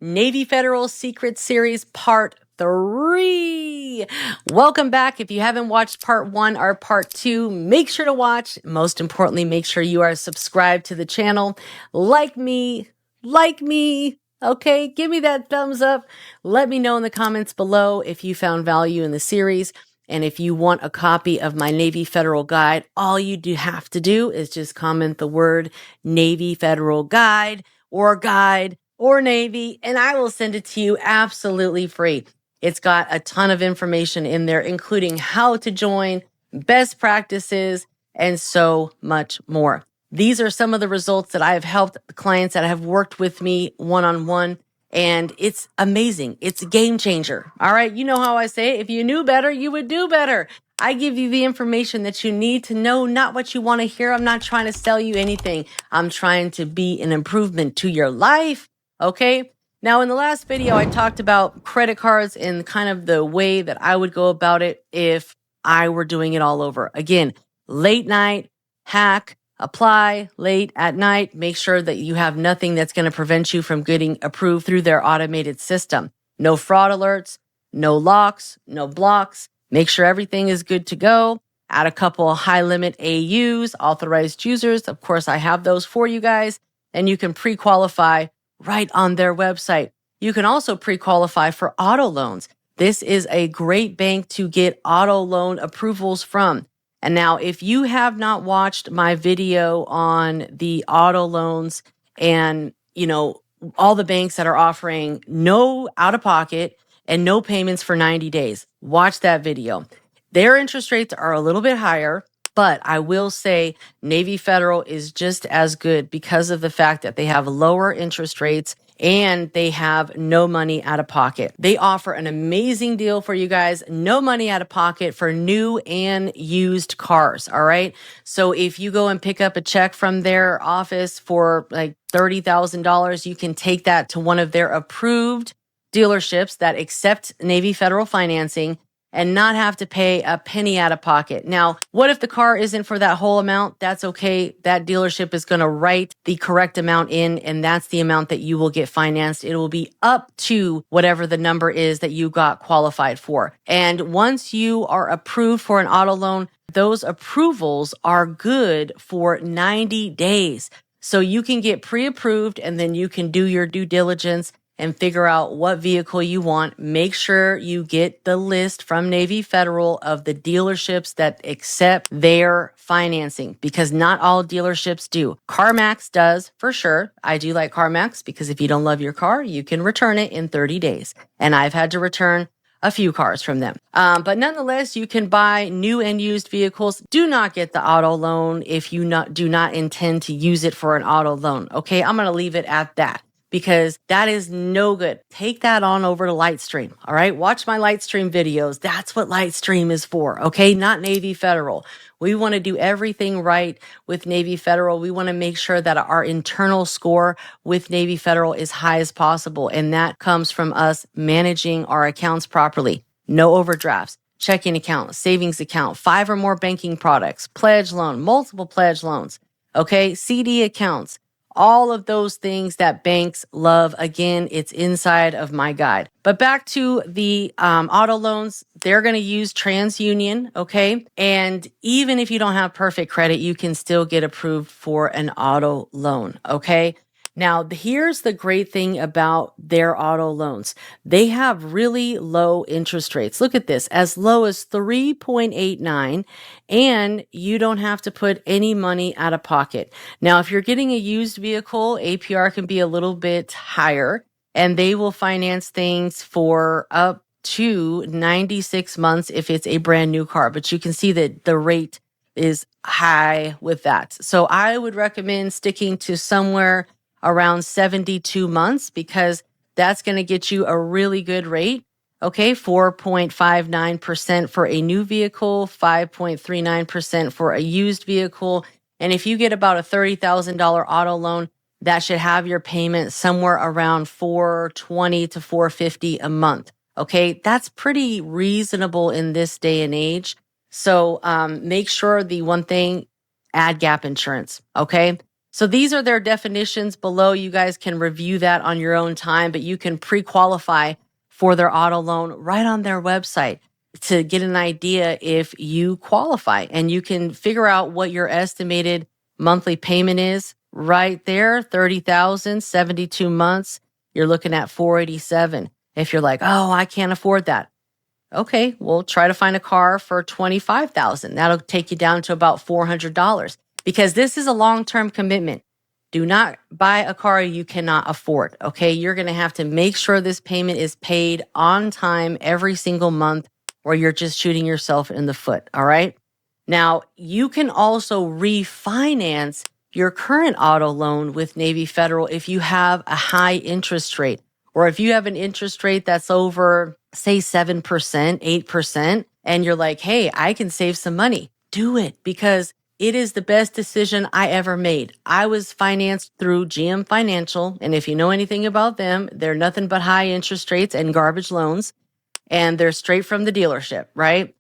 Navy Federal Secret Series Part 3. Welcome back. If you haven't watched Part 1 or Part 2, make sure to watch. Most importantly, make sure you are subscribed to the channel. Like me. Okay, give me that thumbs up. Let me know in the comments below if you found value in the series. And if you want a copy of my Navy Federal Guide, all you do have to do is just comment the word Navy Federal Guide or Navy, and I will send it to you absolutely free. It's got a ton of information in there, including how to join, best practices, and so much more. These are some of the results that I have helped clients that have worked with me one-on-one. And it's amazing. It's a game changer. All right. You know how I say it. If you knew better, you would do better. I give you the information that you need to know, not what you want to hear. I'm not trying to sell you anything. I'm trying to be an improvement to your life. Okay. Now, in the last video, I talked about credit cards and kind of the way that I would go about it if I were doing it all over. Again, late night, hack, apply late at night. Make sure that you have nothing that's going to prevent you from getting approved through their automated system. No fraud alerts, no locks, no blocks. Make sure everything is good to go. Add a couple high limit AUs, authorized users. Of course, I have those for you guys, and you can pre-qualify right on their website. You can also pre-qualify for auto loans. This is a great bank to get auto loan approvals from. And now, if you have not watched my video on the auto loans and, all the banks that are offering no out-of-pocket and no payments for 90 days, watch that video. Their interest rates are a little bit higher, but I will say Navy Federal is just as good because of the fact that they have lower interest rates and they have no money out of pocket. They offer an amazing deal for you guys. No money out of pocket for new and used cars. All right. So if you go and pick up a check from their office for like $30,000, you can take that to one of their approved dealerships that accept Navy Federal financing and not have to pay a penny out of pocket. Now, what if the car isn't for that whole amount? That's okay. That dealership is going to write the correct amount in, and that's the amount that you will get financed. It will be up to whatever the number is that you got qualified for. And once you are approved for an auto loan, those approvals are good for 90 days. So you can get pre-approved and then you can do your due diligence and figure out what vehicle you want. Make sure you get the list from Navy Federal of the dealerships that accept their financing, because not all dealerships do. CarMax does for sure. I do like CarMax because if you don't love your car, you can return it in 30 days. And I've had to return a few cars from them. But nonetheless, you can buy new and used vehicles. Do not get the auto loan if you do not intend to use it for an auto loan. Okay, I'm going to leave it at that, because that is no good. Take that on over to Lightstream. All right. Watch my Lightstream videos. That's what Lightstream is for. Okay. Not Navy Federal. We want to do everything right with Navy Federal. We want to make sure that our internal score with Navy Federal is high as possible. And that comes from us managing our accounts properly. No overdrafts, checking account, savings account, 5 or more banking products, pledge loan, multiple pledge loans. Okay. CD accounts. All of those things that banks love. Again, it's inside of my guide. But back to the auto loans, they're going to use TransUnion, okay? And even if you don't have perfect credit, you can still get approved for an auto loan, okay? Now, here's the great thing about their auto loans. They have really low interest rates. Look at this, as low as 3.89, and you don't have to put any money out of pocket. Now, if you're getting a used vehicle, APR can be a little bit higher, and they will finance things for up to 96 months if it's a brand new car. But you can see that the rate is high with that. So I would recommend sticking to somewhere around 72 months, because that's going to get you a really good rate. Okay, 4.59% for a new vehicle, 5.39% for a used vehicle. And if you get about a $30,000 auto loan, that should have your payment somewhere around $420 to $450 a month. Okay, that's pretty reasonable in this day and age. So make sure the one thing, add gap insurance. Okay. So these are their definitions below. You guys can review that on your own time, but you can pre-qualify for their auto loan right on their website to get an idea if you qualify. And you can figure out what your estimated monthly payment is right there, $30,000, 72 months. You're looking at $487. If you're like, oh, I can't afford that. Okay, we'll try to find a car for $25,000. That'll take you down to about $400 because this is a long-term commitment. Do not buy a car you cannot afford, okay? You're going to have to make sure this payment is paid on time every single month or you're just shooting yourself in the foot, all right? Now, you can also refinance your current auto loan with Navy Federal if you have a high interest rate or if you have an interest rate that's over, say, 7%, 8%, and you're like, hey, I can save some money. Do it because it is the best decision I ever made. I was financed through GM Financial, and if you know anything about them, they're nothing but high interest rates and garbage loans, and they're straight from the dealership, right?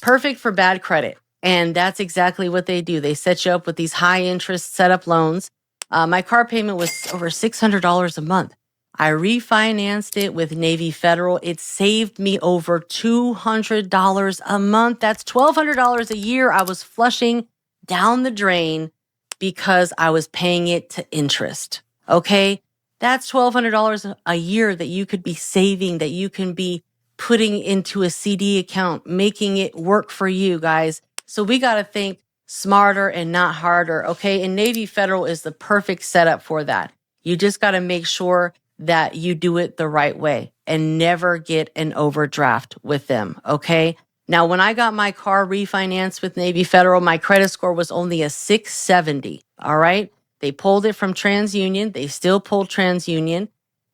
Perfect for bad credit. And that's exactly what they do. They set you up with these high interest setup loans. My car payment was over $600 a month. I refinanced it with Navy Federal. It saved me over $200 a month. That's $1,200 a year I was flushing down the drain because I was paying it to interest. Okay? That's $1,200 a year that you could be saving, that you can be putting into a CD account, making it work for you guys. So we got to think smarter and not harder. Okay? And Navy Federal is the perfect setup for that. You just got to make sure that you do it the right way and never get an overdraft with them, okay? Now, when I got my car refinanced with Navy Federal, my credit score was only a 670, all right? They pulled it from TransUnion. They still pulled TransUnion.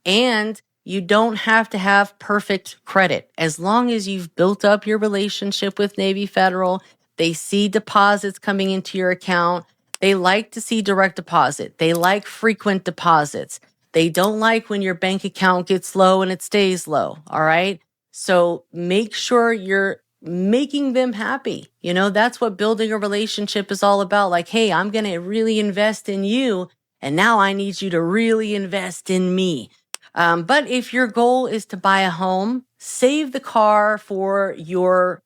And you don't have to have perfect credit. As long as you've built up your relationship with Navy Federal, they see deposits coming into your account. They like to see direct deposit. They like frequent deposits. They don't like when your bank account gets low and it stays low, all right? So make sure you're making them happy. You know, that's what building a relationship is all about. Like, hey, I'm going to really invest in you, and now I need you to really invest in me. But if your goal is to buy a home, save the car for your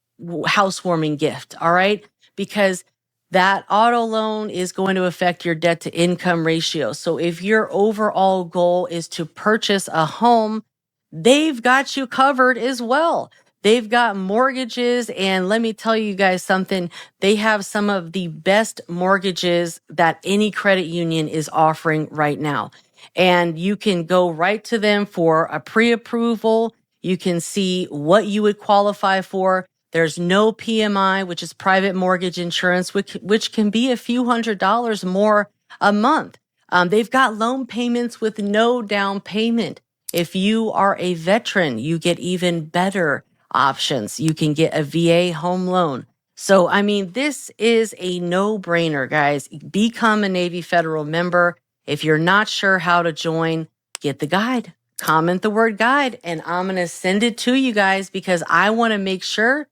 housewarming gift, all right? Because that auto loan is going to affect your debt to income ratio. So if your overall goal is to purchase a home, they've got you covered as well. They've got mortgages. And let me tell you guys something. They have some of the best mortgages that any credit union is offering right now. And you can go right to them for a pre-approval. You can see what you would qualify for. There's no PMI, which is private mortgage insurance, which can be a few $100s more a month. They've got loan payments with no down payment. If you are a veteran, you get even better options. You can get a VA home loan. So, I mean, this is a no-brainer, guys. Become a Navy Federal member. If you're not sure how to join, get the guide. Comment the word guide, and I'm going to send it to you guys because I want to make sure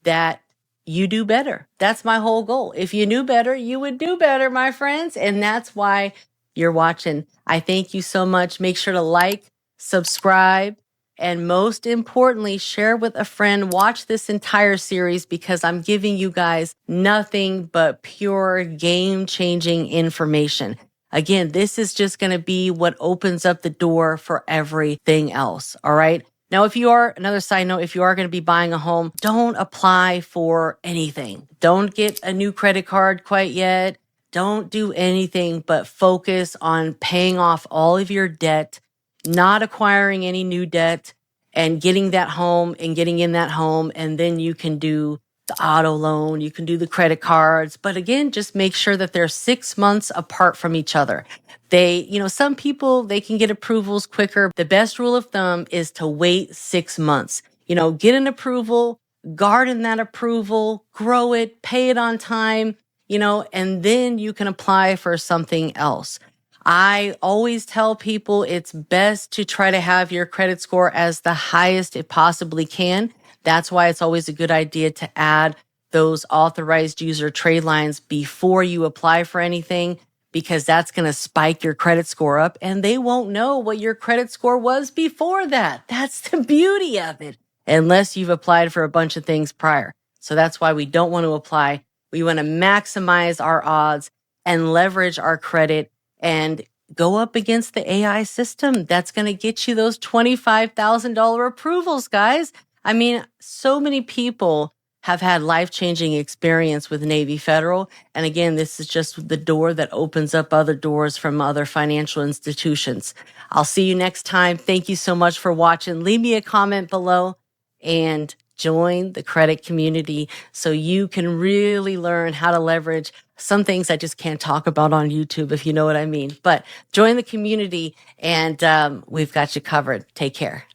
that you do better. That's my whole goal. If you knew better, you would do better, my friends. And that's why you're watching. I thank you so much. Make sure to like, subscribe, and most importantly, share with a friend. Watch this entire series because I'm giving you guys nothing but pure game-changing information. Again, this is just going to be what opens up the door for everything else. All right. Now, another side note, if you are going to be buying a home, don't apply for anything. Don't get a new credit card quite yet. Don't do anything but focus on paying off all of your debt, not acquiring any new debt, and getting that home and getting in that home. And then you can do the auto loan, you can do the credit cards. But again, just make sure that they're 6 months apart from each other. Some people, they can get approvals quicker. The best rule of thumb is to wait 6 months. Get an approval, garden that approval, grow it, pay it on time, and then you can apply for something else. I always tell people it's best to try to have your credit score as the highest it possibly can. That's why it's always a good idea to add those authorized user trade lines before you apply for anything, because that's going to spike your credit score up and they won't know what your credit score was before that. That's the beauty of it, unless you've applied for a bunch of things prior. So that's why we don't want to apply. We want to maximize our odds and leverage our credit and go up against the AI system. That's going to get you those $25,000 approvals, guys. I mean, so many people have had life-changing experience with Navy Federal. And again, this is just the door that opens up other doors from other financial institutions. I'll see you next time. Thank you so much for watching. Leave me a comment below and join the credit community so you can really learn how to leverage some things I just can't talk about on YouTube, if you know what I mean. But join the community and we've got you covered. Take care.